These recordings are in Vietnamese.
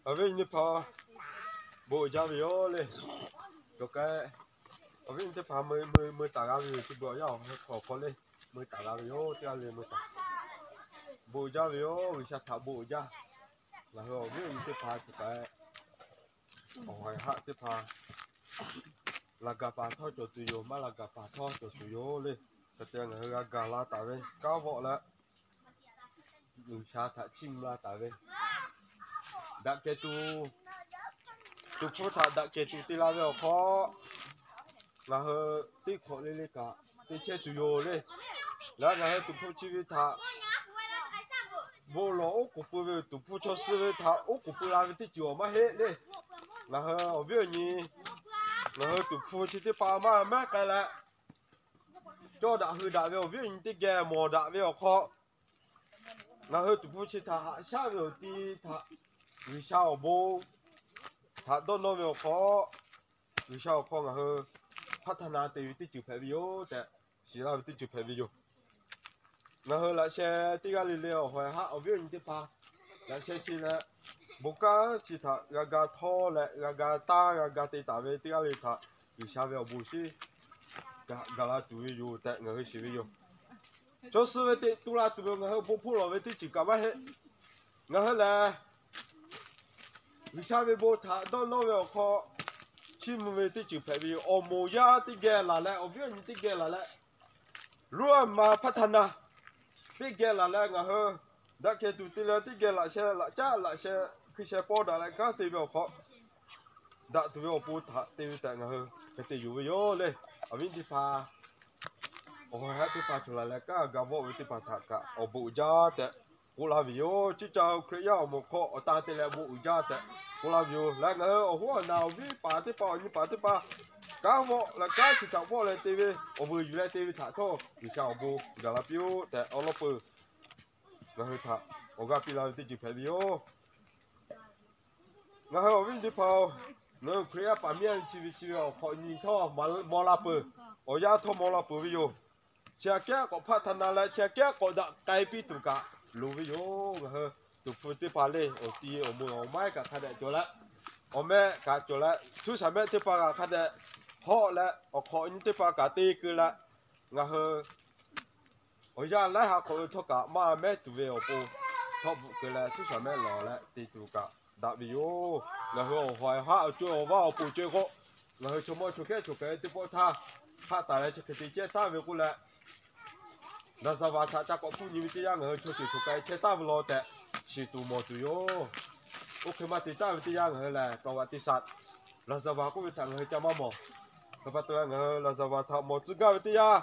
ở bên như phò bộ giao biểu lên rồi cái ở bên như phò mới tả ra biểu thì bộ giao khó lên mới tả ra biểu thì lên mới tả bộ giao biểu vì sao thảo bộ giao là hồi biết như phò thì cái hỏi hạ thì phò là gặp bà thôi cho tụi yo mà là gặp bà thôi cho tụi yo lên cái tiền là gà la tả về cao vọ là đừng xa thả chim la tả về đã kêu tu phố thả đã kêu tu tì la về khó là hơi tí khó lên cả tí chơi tụi yo lên là hơi tu phố chi về thả vô lỗ của phụ về tu phố cho sư về thả ốc của phụ la về tí chùa mà hết lên là hơi ở bên nhỉ là hơi tu phố chi tí pa mà mẹ cái là cho đã hư đã về ở bên tí ghé mò đã về khó là hơi tụi phụ chỉ thà hạ sao rồi thì thà vì sao bố thà đâu nói về khó vì sao khó là hơi phát triển từ từ chụp phải video để chỉ là từ chụp phải video là hơi là xe tí cái liều hỏi hạ ở bên tí pa là xe chỉ là bố cá chỉ thà gà thô lại gà ta gà tê ta về tí cái thà vì sao về bố sĩ gà là tụi video để người xem video cho sư về tí tu là tụi người bố phụ là về tí chỉ cả mấy hết người là vì sao về bố thà đâu nói về khó chỉ muốn về tí chụp phải video ở mồ ya tí ghé là lại ở bên tí ghé là lại luôn mà phát triển à tí ghé là lại người đã kêu tụi tí là tí ghé là xe là cha là xe khi xe bỏ đã lại cá tí về khó đã tụi về bố thà tí tại người cái tí dụ video lên ở bên tí pha ở hai tí pha chụp lại cá gà vỗ với tí pha thà cả ở bộ giá tại cô làm video chỉ cho khởi giao một kho ở ta thì là bộ giá tại cô làm video là người ở hoa nào biết bà tí bao như bà tí ba cá vỗ là cá chỉ chọn vỗ lên tivi ở vừa dưới lên tivi thả thôi vì sao bộ gà là video tại ở lốp là hơi thả ở gà pi là tí chụp video là hơi ở bên tí bao nó khởi ra bà miên chỉ ở họ nhìn thôi mà là bự ở giá thôi mà là bự video chia kia có phát triển lại chia kia có đã cải biến tất cả lưu video mà tụi phụ tí bà lên ở tí ở mùa ở mai cả khai đại chỗ lại ở mẹ cả chỗ lại chú sản mẹ tí bà cả khai đại họ lại ở họ những tí bà cả tí cứ lại ngà hơ ở nhà lại họ có thọ cả mà mẹ tụi về ở bộ thọ bộ cứ lại chú sản mẹ lò lại tí tụi cả đã video ngà hơ ở hoài hóa ở chỗ ở vào ở bộ chơi họ ngà hơ cho mọi chỗ cái tí bộ tha phát tài lại cho cái tí chết ta về cũng lại là sao vậy cha có phụ nữ tí rằng người cho cái chế tạo lo tệ chỉ tụ một tụi yo ok mà tí ta tí rằng người là còn tí sạt là sao vậy cũng thằng người cha mắm mỏ các bạn tôi người là sao vậy thằng một chữ cái tí ya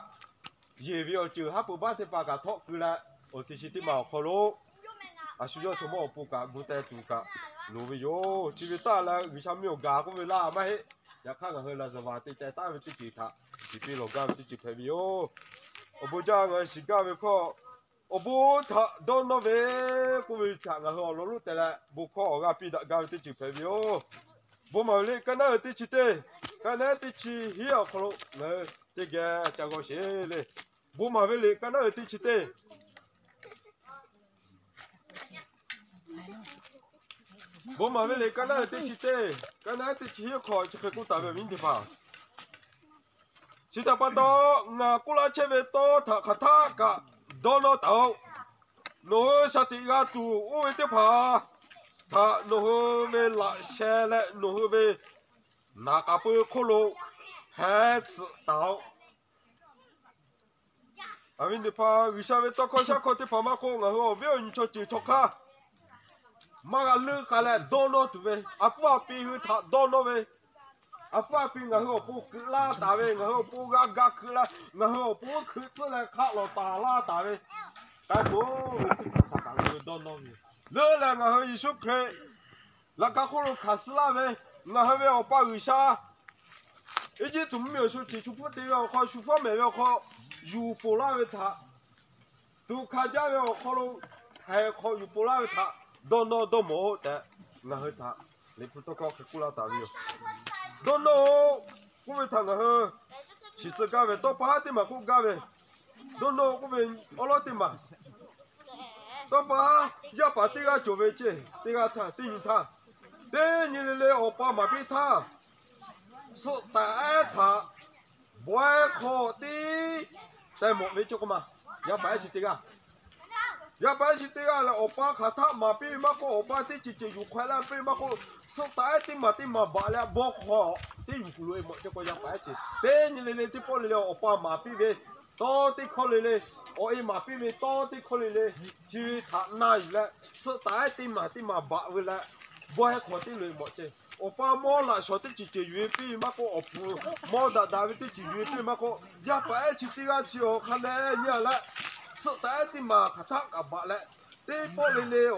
gì việc chữ hát bộ bát thì bà cả thọ cứ là ở tí chỉ tí màu khó lố à sử dụng cho mọi bộ cả bộ tệ tụ cả lú video chỉ biết ta là vì sao miêu gà cũng phải làm mà hết ya khác người là sao vậy tí chế tạo tí chỉ thà chỉ biết lo gà tí chỉ phải video ở bố cha người xí cá về kho ở bố thà đâu nó về cũng về thằng người họ lúc thế là bố kho gà pi đã gà tí chỉ phải biểu bố mà lấy cái này tí chỉ tê cái này tí chỉ hiểu kho này tí cái chẳng có gì lấy bố mà về lấy cái này tí chỉ tê bố mà về lấy cái này tí chỉ tê cái này tí chỉ hiểu kho chỉ phải cũng tạo về mình thì phải chỉ ta bắt đó ngà cú la chơi về to thà khát thà cả đó nó tao nó sao thì gà tù ôi tiếp hà thà nó về lại xe lại nó về nà cà phê khô lô hết tao à mình đi pha vì sao về to con sao con tiếp pha mà con ngà hồ về anh cho chỉ cho cả mà gà lư cả lại đó nó tụ về à pha pi hư thà đó nó về à pha pin ngà hồ bố cứ la tả về ngà hồ bố gà cứ la ngà hồ bố cứ trở lại khác lo tả la tả về cái bố tả người đó nó lỡ là ngà hồ Giêsu Christ là các con lo khát la về ngà hồ về ở ba người xa ý chí tụi mình số chỉ chụp phút đi vào kho chụp phim về vào kho yu bố la về thả tụi khai ra về kho lo hay kho yu bố la về thả đó nó đó mỏ để ngà hồ thả lấy phút đó cái cú la tả về đó nó cũng về thằng hơ chỉ cho cái về to phá thì mà cũng cái về đó nó cũng về ở đó thì mà to phá giờ phá thì cái chỗ về chơi thì cái thằng thì nhìn thằng thế như lê opa mà biết tha sự tại thà bói khó tí tại một vị chỗ mà ya phải chỉ tiếng à ya phải chỉ tiếng là opa khát thà mà biết mà có opa tí chỉ dùng khoai lang biết mà có sự tại tí mà bảo là bó khó tí dùng lưỡi một chỗ có ya phải chỉ thế như lê tí bỏ lê opa mà biết về to tí khó lê ôi mà biết về to tí khó lê chỉ thà này là sự tại tí mà bảo về là bói khó tí lưỡi một chỗ opa mo la so te chi yue pi ma ko opu mo da David te chi yue pi ma ko ya pa chi ti ga chi o kha le nya la so ta ti ma kha tha ka ba le te po le le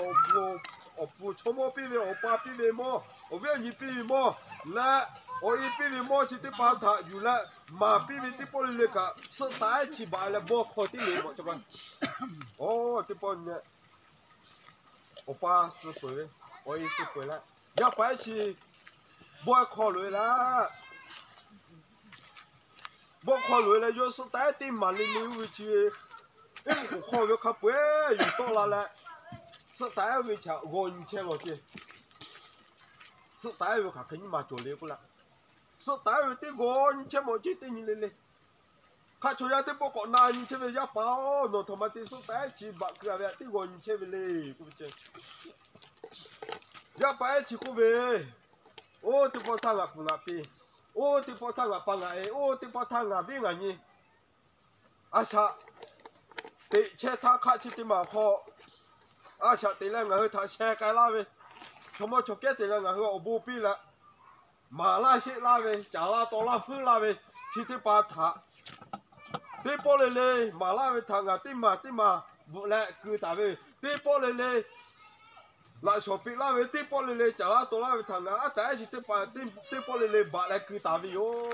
opu chomo pi le opa pi le mo o ve ni pi mo la o i pi le mo chi ti pa tha yu la ma pi le ti po le ka so ta chi ba le bo kho ti le mo cha ba o ti po ne opa su pu le o i su pu la ya pa chi bố khó lưỡi là bố khó lưỡi là do sự tái tim mà linh lưu với chị em cũng khó với khắp bế dù to là sự tái với chả gòn che rồi chị sự tái với cả kính mà chỗ liêu cũng là sự tái với tí gòn che một chi tí nhìn lên khá chỗ ra tí bố có nà nhìn che về giá báo nó thầm mà tí sự tái chỉ bạc cửa về tí gòn che về lì cũng chứ giá bái chỉ có về ô thì bỏ thang à phụ nạp đi ô thì bỏ thang à bằng à ô thì bỏ thang à biết là gì à sao thì che thang khác chỉ mà họ à sao thì là người ta che cái lá về không có cho cái thì là người họ bù pi là mà lá sẽ lá về chả lá to lá phư lá về chỉ thì bỏ thang thì bỏ lên mà lá về thang à tí mà vụ lại cứ ta về thì bỏ lên lại số bị la về tiếp bỏ lên chả là tôi la về thằng nào tại chỉ tiếp bỏ lên bạn lại cứ tao vì ô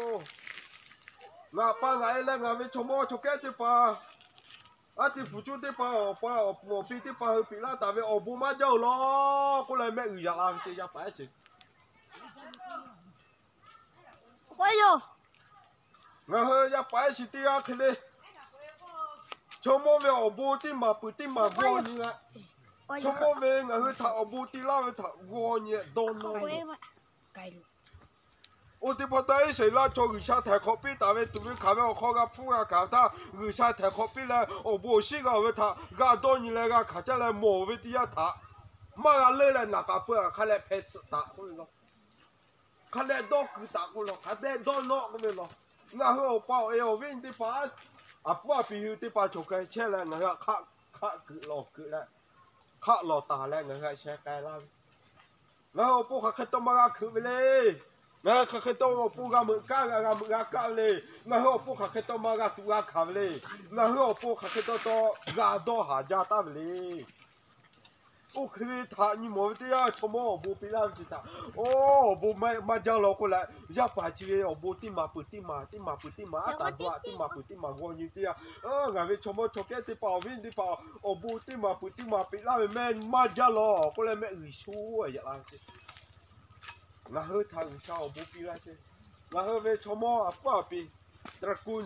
ngà ba ngày là ngà về cho mò cho cái tiếp ba thì phụ chú tiếp ba một bị tiếp ba bị la tao về ở bù má dâu lo cô lại mẹ người già làm chơi già phải chứ quay vô ngà hơi già phải chỉ tiếc cái này cho mò về ở bù tiếp mà vô như vậy chúng tôi về ngày hôm thảo bù tì la về thảo gò nhẹ đôn nó ô thì bọn tôi sẽ là cho người sa thẻ copy tại vì tụi mình khám vào kho gặp phụ gặp cả ta người sa thẻ copy là ô bù xí gặp về thảo gà đôn như là gà khá chắc là mổ về đi thảo mà gà lên là nạc bữa khá là phết tạ cũng được khá là đô cứ tạ cũng được khá là đô nó cũng được ngày hôm bảo eo viên đi phá à bữa bị hư đi phá chụp cái chết là ngày khá cứ lại khá lò tà lại người hay xe cái lắm ngày hôm bố khá tôm mà khử về đây ngày khá tôm bố gà mực cá lên ngày hôm bố khá tôm mà tụ gà khá về đây ngày hôm bố khá tôm to gà đo hà gia ta về đây ô khi thà như mọi thứ cho mò bố bị làm gì ta ô bố mà giao lô cô lại giao phải chỉ ở bố tim mà ta đoạ tim mà ngon như thế ngày về cho mò cho cái đi bảo ở bố tim mà bị làm men mà giao lô cô lại mẹ ủy số vậy là ngày hơi thằng sao bố bị làm chứ ngày hơi về cho mò à bị tρα cún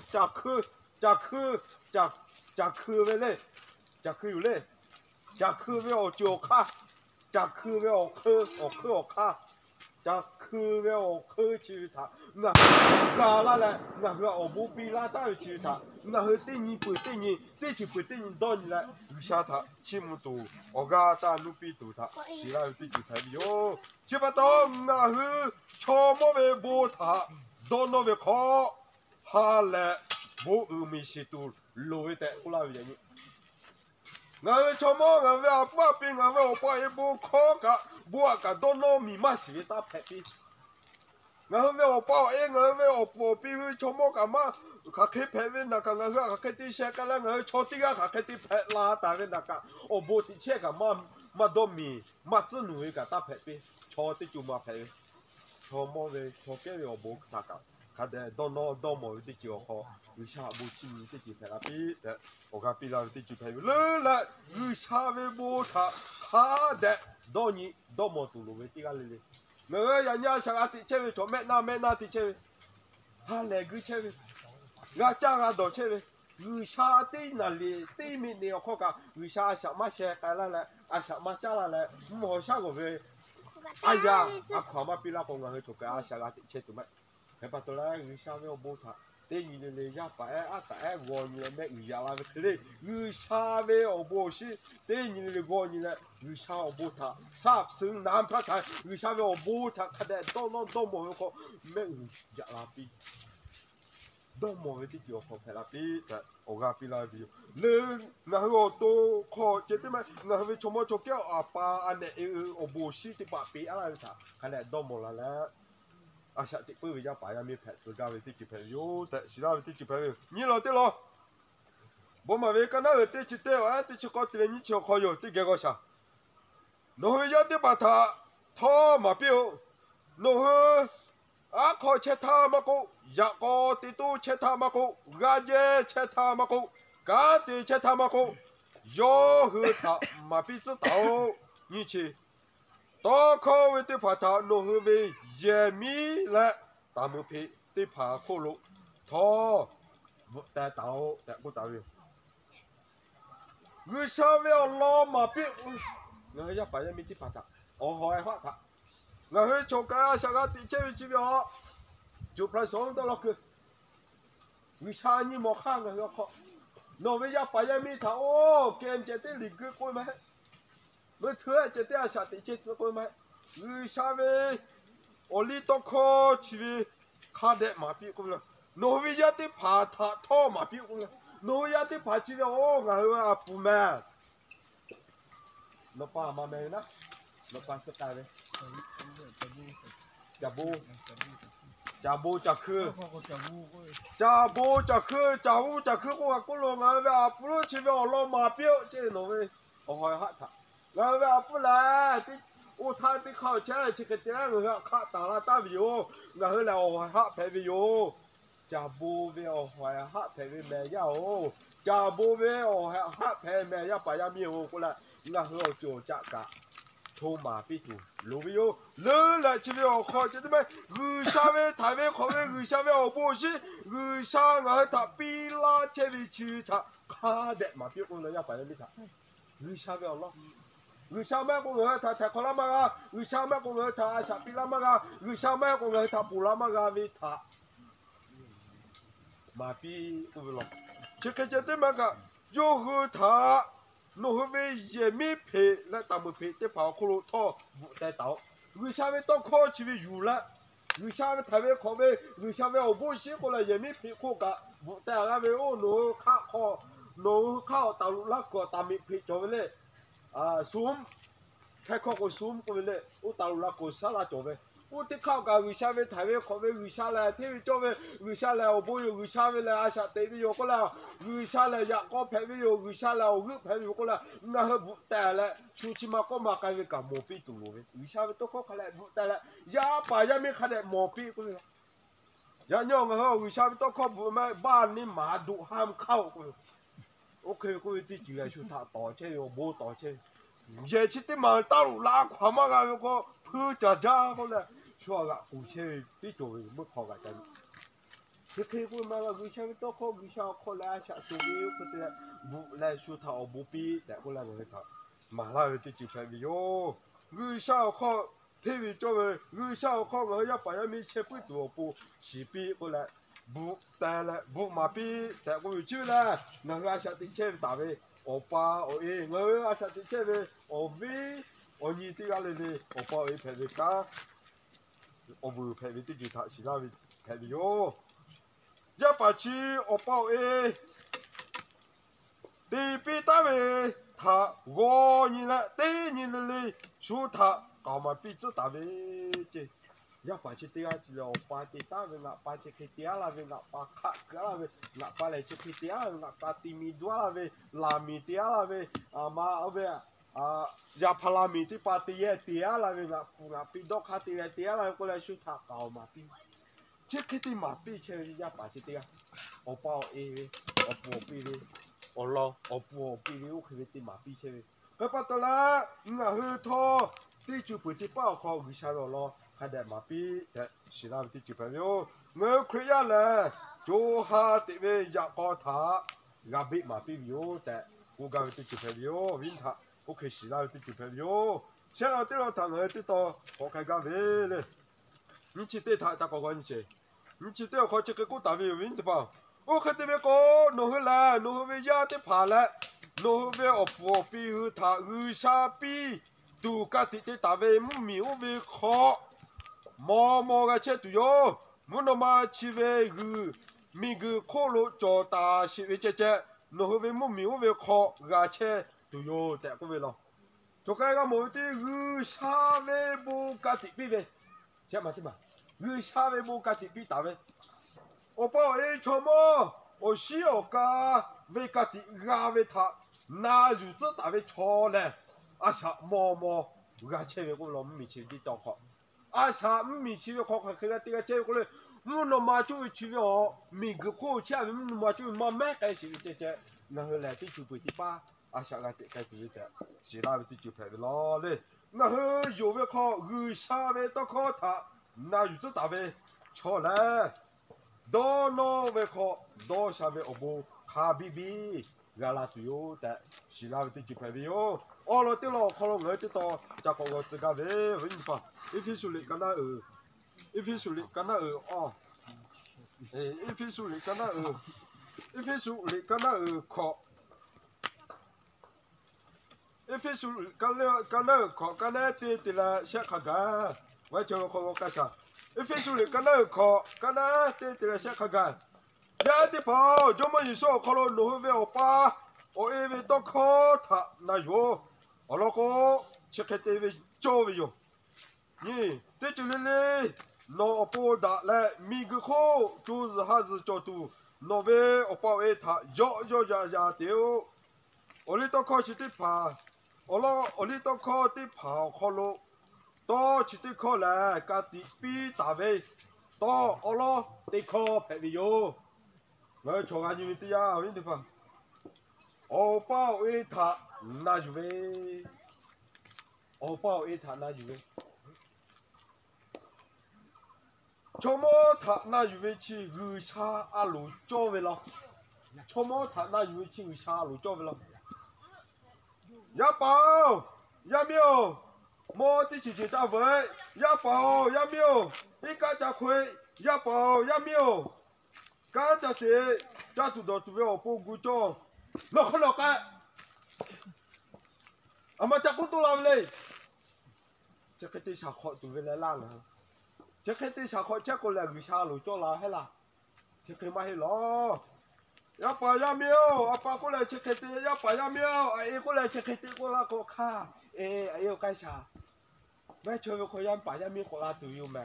chả khư về đây chả khưอยู่เลย chả khư với ở chiều kha chả khư với ở kha chả khư với ở khư chữ thà ngà gà la lại ngà gà ở bù pi la ta chữ thà ngà hơi tên nhị chỉ bự tên nhị đón lại sa thà chim tu ở gà ta nu pi tu thà chỉ là pi chữ thà yo chỉ bắt đầu ngà hơi cho mò về bù thà đón nó về khó hà lệ bù mi si tu lôi tệ cũng là vậy nhỉ ngày cho mò ngày về bữa pin ngày về bữa bố khó cả bữa cả đón nó mì má xí ta phê pin ngày về bữa ngày về bữa pin cho mò cả má cả cái phê pin là cả ngày cả cái tí xe cái là ngày cho tí cả cái tí phê la ta cái là cả bữa tí xe cả má đón mì má chân nuôi cả ta phê pin cho tí chú má phê cho mò về cho cái về bữa ta cả cái đấy đón nó đón mò tí chiều họ người sa bố chi tí chỉ phê la pin我看比较的就拍了来，有啥为不他他的到你到么多路为这个来的，那个人家想啊的车位做咩那的车位，他来个车位，我家个到车位，有啥的那里对面的要看看，有啥什么车开了来，啊什么家了来，唔好下个位，哎呀，啊，看嘛比那个我去做个啊，下个切做咩？还把到来鱼虾没有补它，第二年嚟呀，白啊大我年咩鱼呀啦个嚟，鱼虾没有补是，第二年嚟我年咧鱼虾有补它，三生南拍台鱼虾没有补它，看得都冇个咩鱼呀啦比。都冇啲叫學皮啦，比但我家比啦比，你我都靠即啲咩？我係做乜做叫阿爸阿奶我冇事啲把比啊啦，睇嚟都冇啦咧。阿實啲不如一把一面皮，自家為啲叫皮喲，但其他為啲叫皮，你攞啲咯。我咪為緊那啲只啲話，啲只個啲你只可以啲幾個啥？我會有啲把它拖嘛表，我會。啊，可切他嘛個，一個地都切他嘛個，個嘢切他嘛個，個地切他嘛個，要和他嘛必知道，你去，多可為的怕他，弄和為也米來，大木皮的怕可路，他不帶到，帶不到的，我想要老嘛必，我要把人米的怕他，我害怕他。我去做嘅上個地車去邊個？做派上到落去，為啥你冇看嘅個學？我為要把人咪睇哦，見這啲鄰居過咩？我睇這啲下地車子過咩？為啥為我呢度靠去看得馬屁過啦？我為要啲爬塔拖馬屁過啦？我為要啲爬去哦，我話不咩？我爸媽咩呢？我爸是幹咩？จับบูจับคือกูลงไงเวลาปูรู้ชีวิตเรามาเปี้ยวเจ้าหนูเว้ยโอ้ยฮะท่าแล้วเวลาปูแลที่อุทานที่เข้าเช่ชิคกี้พายเลยข้าตาลาตาวิโอไงเฮ้ยแล้วโอ้ยฮะเพวิโอจับบูเวโอ้ยฮะเพวิแม่ยาโอจับบูเวโอ้ยฮะเพแม่ยาไปยามีโอกูละไงเฮ้ยโจจักกะထို马必土，路边有，人来这边我靠，这他妈鱼虾位台位靠位鱼虾位我不是，鱼虾我他比拉这边去他，卡的马必我那要摆那边他，鱼虾位我鱼虾咩我他他靠拉嘛个，鱼虾咩我他下比拉嘛个，鱼虾咩我他不拉嘛个为他，马必我了，这个这他妈个有和他。nó hơi về dễ mi phê là tạm một phê để bảo khô thọ vụ đại tàu người sao về tao khó chỉ về dù là người sao về thay về khó về người sao về ở bố sĩ có là dễ mi phê khô cả vụ đại là về ô nó khá tàu là có tạm mi phê cho về lệ à xuống khai khó có xuống có về lệ ô tàu là có sao là cho về ô thì khao cả người sao về thay về khó về người sao là thế cho về người sao là ở bố người sao về là ai sao thế bây giờ có là người sao là dạ có phải bây giờ người sao là ở group phải bây giờ có là nga hơi vụ tè là chú chỉ mà có mà cái về cả một pi tụ rồi người sao về tôi có cái lại vụ tè là dạ bà dạ mấy cái này một pi cũng được dạ nhau mà hơi người sao về tôi có vụ mà ban ní mà đủ ham khâu cũng được ok cũng đi chỉ là chú thà tỏi chơi rồi bố tỏi chơi giờ chỉ tới mà tao là khoa mà cái có phư chả chả có là cho cái cụ chơi đi rồi mới khó cái chân khi cô mà người sao tôi có người sao có là sao tôi biết có thể vụ là số thảo bố pi để cô làm người thảo mà là cái chịu phải vì ô người sao có thế vì cho người sao có người要把人民切不多不是pi cô là vụแต่ละvụ mà piแต่cô chịu là người sao thì chơi打呗我爸我爷我sao thì chơi呗我妹我你这个嘞我爸我陪你干我不陪你自己他其他的陪你哟。一百次我报诶，你比单位他我你了，对你了嘞，说他搞嘛比这单位这，一百次第二次了，我把第单位我把这去第二位我把卡个了位，我把来这去第二位我把第米多了位，拉米第二位，啊妈后边啊，要帕拉米的把第二了位我比多卡第二了过来说他搞嘛比。这个的马币钱要把这个，我包 A， 我不 B 的，我老我不 B 的，我可以的马币钱。可把到了，我去拖，地就不的包好，为啥了？还得马币的，是那地就朋友，我可以了，就下这位一个他，我比马币有的，我讲的就朋友，问他，我可以是那地就朋友。现在这个堂儿这到好开干为嘞，你去对他咋搞关系？你去对好这个กู打为问的吧？我看这边搞弄回来，弄回家的爬来，弄回我婆比和他二下比，都家的的打为木米我为好，毛毛个切都要，木那么去为个，米个可乐叫大些为这，弄回木米我为好，个切都要带过来了。就该个某的二下为不家的比为，这嘛对嘛？二下为不家的比打为。我把一车么，我需要个为个的阿为他，那日子大为超嘞，阿啥毛毛，我前面我老没去的到考，阿啥没去的考，这个这个结果嘞，我那么就会去哦，每个考前面那么就慢慢开始这，然后来的就不的吧，阿啥个开始的，其他的就排的老嘞，然后有为考二下为到考他，那日子大为超嘞。到那为好，到下面我不卡比比，俺拉都有的，其他的就排的哟。哦，了对了，考了我就到，再考我自个为问吧。一分数里跟他一分数里跟他哦，一分数里跟他一分数里跟他考，一分数跟他考，跟他对了，先看看，我就考我干啥？一分数里跟他考，跟他对了，先看看。呀的跑，这么一说，考了农会我爸，我因为到考他那哟，我那个去看这位教育哟，你在这里嘞，那不打来，每个考就是还是角度，那位我爸为他呀丢，我哩到考去的跑，我哩到考的跑考了，到去的考来，家的比大位，到我了的考排位哟。我从俺女的呀，问地方，我把为他那就为，我把为他那就为，怎么他那就为去二下阿路交为了，怎么他那就为去二下阿路交为了，呀宝呀苗，莫的去去咋问，呀宝呀苗，你干啥亏，呀宝呀苗，干啥事，咋做到做为我不顾着。老干，阿妈咋不多了嘞？这个对下考都为来拉了，这个对下考这个来为啥路做了还啦？这个嘛还咯？要把呀苗，阿爸过来这个对，要把呀苗，哎过来这个对过来给我看，哎呦干啥？买车可以把呀苗过来都有没？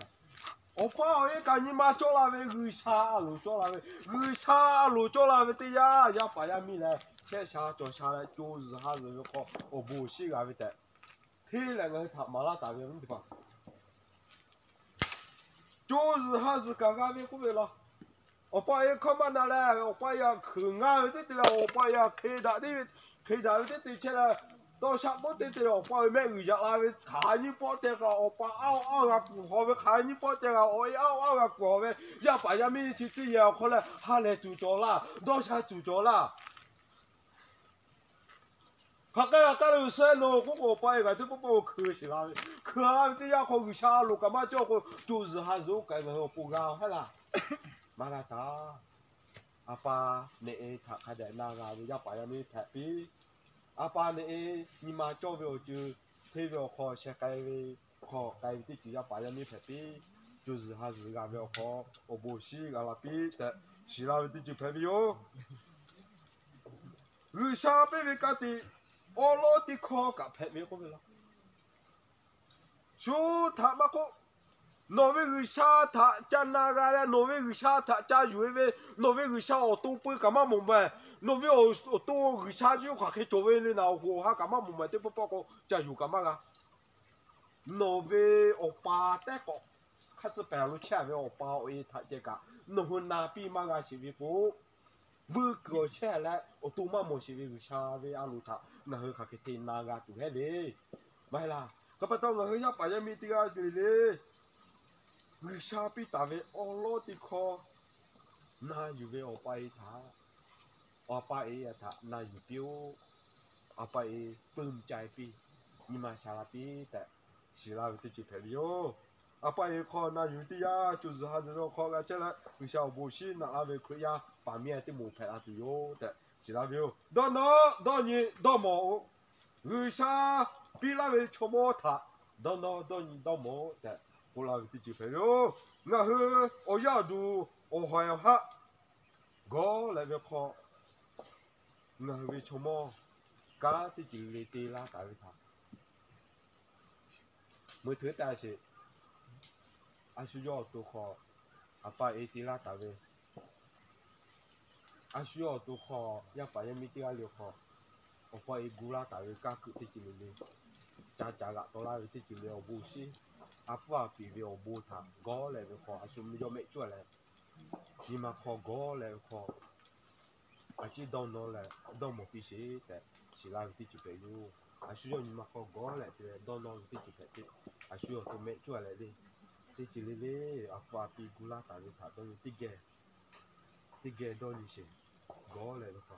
我爸也赶你妈做了为啥路做了为啥路做了为对呀？要把呀苗来。这下做下来就是还是个好，我不喜欢的。天那个他妈拉大个地方，就是还是刚刚的过来了。我把也看嘛那嘞，我把也去俺的对了，我把也开大的对起来，到下坡对了，我把买回家那位看你包的个，我把嗷个骨好呗，看你包的个，我嗷个骨好呗，要把也没去对呀，后来还来做着了，到下做着了。他干了三路，我把一个这不把我磕死了，磕了这家伙有下路，干嘛叫我就是还肉干个不干好了，马拉达，阿爸你他还在那个要把人们拍比，阿爸你妈叫我就配表好些改为好改的就要把人们拍比，就是还是俺要好，我不喜俺那比的，其他的就拍比哟，有啥别为干的。我老的考个拍没过来了，就他妈个，挪威个下他加那个嘞，挪威个下他加有为，挪威个下我都不干嘛明白，挪威我都个下就快开作为了那我还干嘛明白这不报告加有干嘛个，挪威我爸带个，开始白路前面我爸为他这个，挪威那边嘛个是为不。不搞起来，我都嘛没是为啥为阿鲁他，那后他去听那个都还嘞，买啦，可不到我后要把人民的啊对嘞，为啥比大为阿拉的考，那有为我把他，我把他那有标，我把他分在比，你嘛下了边的，是啦，就去陪你哟。啊，半夜考那有的呀，就是还是说考个起来，有小补习那阿位可呀，把面的木牌啊都有的，是啦有。到你到毛，为啥比那位吃毛他？到你到毛的，我那位就陪哟。然后我要读我还要哈，我那个考，然后为吃毛，嘎的就来对啦，大位他。mới thứ ta sẽ asuyo tu kho apa etila tawe asuyo tu kho ya pa ya miti ali kho opa igula tawe ka ku ti chile cha ga to la ti chile obu si apa pi vi obu tha go le kho asum yo me chu le ni ma kho go le kho a chi don no le don mo pi si te si la ti chi pe yu asuyo ni ma kho go le te don no ti chi pe ti asuyo tu me chu le di ti chi le apa pi gula tawe tha don ti ge don ni si go le kho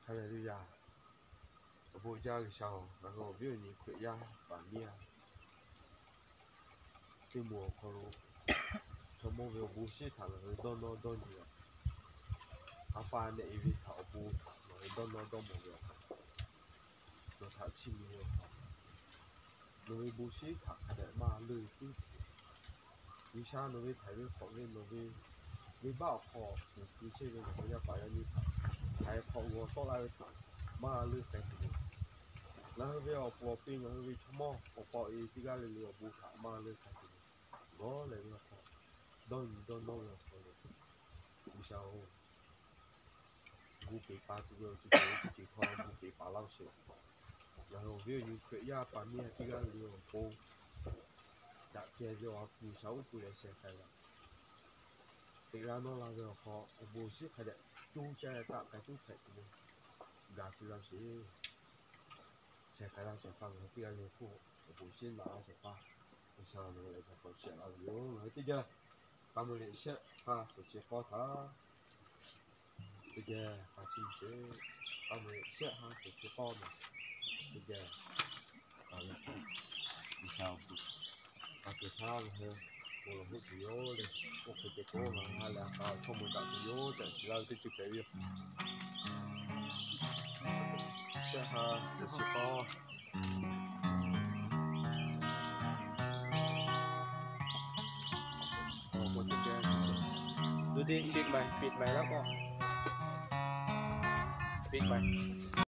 Hallelujah. Bộ gia cái sau, và hồ ví dụ như khỏe gia, và mía, cái mùa có lũ, cho mùa về bù xí thằng người đón nhiều, à pha này vì thảo bù, người đón mùa về, nó thảo chim nhiều, người bù xí thằng để mà lười tí, vì sao nó về thấy khó lên nó về bảo khó, cứ chơi về nó ya phải như thằng, thấy khó vô so lại thằng, mà lười cái gì. Nó về ở phố pin nó về chấm mò, ở phố ấy thì cái này ở bù thảo mà lười cái gì, đó là nó khó, đón là khó rồi, vì sao? Gu bị ba tụi tôi chỉ khoa gu bị ba lao sữa, rồi ví dụ như khởi gia ba mía thì cái liều bò, đã chơi rồi củ sáu củ lại xe cái là, thì ra nó là rồi họ bò xí cái đấy, chú chơi tạo cái chú phải tụi gà tụi lao xí, xe cái là xe phẳng thì cái liều cũ, bò xí là xe phẳng, thì sao nó lại phải có xe là liều, rồi thì giờ, ta mới lại xe, ha, sẽ có thà. Bây giờ ta xin sẽ ông ấy sẽ ha sẽ cho con này bây giờ ở là thì sao ta cứ tha là hơn cô là hút yếu đi cô phải cái cô là hay là không muốn tạo yếu tại chỉ là cái chữ cái việc sẽ ha sẽ cho con một cáiดูดิปิดไหมแล้วก็ปิดไหม